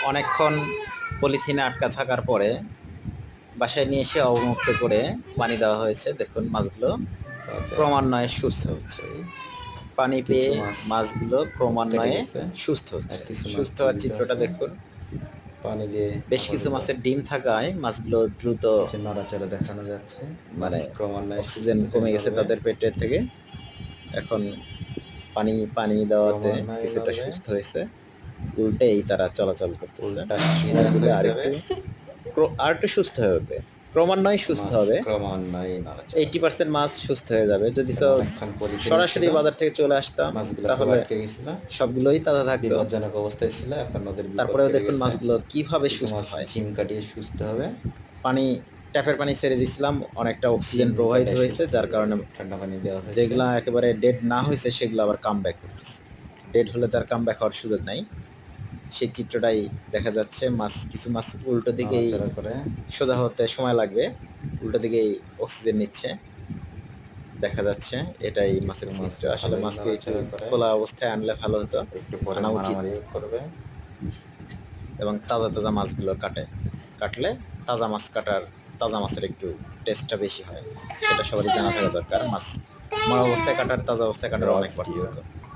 অনেকক্ষণ পলিথিনে আটকা থাকার পরে বাসায় নিয়ে এসে অবমুক্ত করে পানি দেওয়া হয়েছে। দেখুন মাছগুলো ক্রমান্বয়ে সুস্থ হচ্ছে। পানি পেয়ে কিছু মাছ মাছগুলো কেটে ক্রমান্বয়ে গেছে, সুস্থ আর হচ্ছে। কিছু মাছ সুস্থ হওয়ার জীবিত চিত্রটা আছে। দেখুন। পানি দিয়ে বেশ কিছু আপাতত মাছের ডিম থাকায় মাছগুলো দ্রুত কিছু নড়াচড়া দেখানো যাচ্ছে। মাছ মানে ক্রমান্বয়ে অক্সিজেন সুস্থ হয়ে কমে গেছে নড়বে, তাদের পেটের থেকে। এখন পানি পানি দেওয়াতে ক্রমান্বয়ে কিছুটা নড়বে, সুস্থ হয়েছে। উল্টেই তারা চলাচল করতেছে। উল্টা সময় সিধা দিলে হয়ে যাবে। আরেকটু আরেকটু সুস্থ হয়ে উঠবে। ক্রমান্বয়ে সুস্থ মাছ হবে। ক্রমান্বয়ে নড়াচড়া করবে। 80% মাছ সুস্থ হয়ে যাবে। যদি কারণ অনেকক্ষণ পলিথিনে ছিল, সরাসরি বাজার থেকে চলে আসতাম মাছগুলো খুব তাহলে আটকে গেছিল, সবগুলোই তাজা থাকতো। বিপজ্জনক অবস্থায় ছিল। এখন ওদের বিপদ তারপরেও কেটে দেখুন গেছে। মাছগুলো কিভাবে কিছু সুস্থ মাছ হয়। ঝিম কাটিয়ে সুস্থ হবে। পানি ট্যাপের পানি ছেড়ে দিছিলাম, অনেকটা অক্সিজেন ঝিম প্রবাহিত কাটে হয়েছে, সুস্থ যার হয়ে যাবে, কারণে ঠান্ডা পানি দেওয়া হয়েছে। যেগুলা একেবারে ডেড না হয়েছে সেগুলো আবার কাম ব্যাক করতেছে। ডেড হলে তার কাম ব্যাক হওয়ার সুযোগ নাই। সেই চিত্রটাই দেখা যাচ্ছে। কিছু মাছ উল্টো দিকেই নড়াচড়া করে সোজা হতে সময় লাগবে, উল্টো দিকেই অক্সিজেন নিচ্ছে দেখা যাচ্ছে। এটাই কিছু মাছের মাছ চিত্র। আসলে ভালোই মাছকে একটু নড়াচড়া করে, খোলা অবস্থায় আনলে ভালো হতো, একটু পরে আনা উচিত। মারামারিও করবে। এবং তাজা তাজা মাছগুলো কাটলে তাজা মাছ কাটার তাজা মাছের একটু টেস্টটা বেশি হয়, সেটা সবারই জানা থাকা দরকার। মাছ মরা অবস্থায় কাটার তাজা অবস্থায় কাটার অনেক রড ভিডিও। পার্থক্য।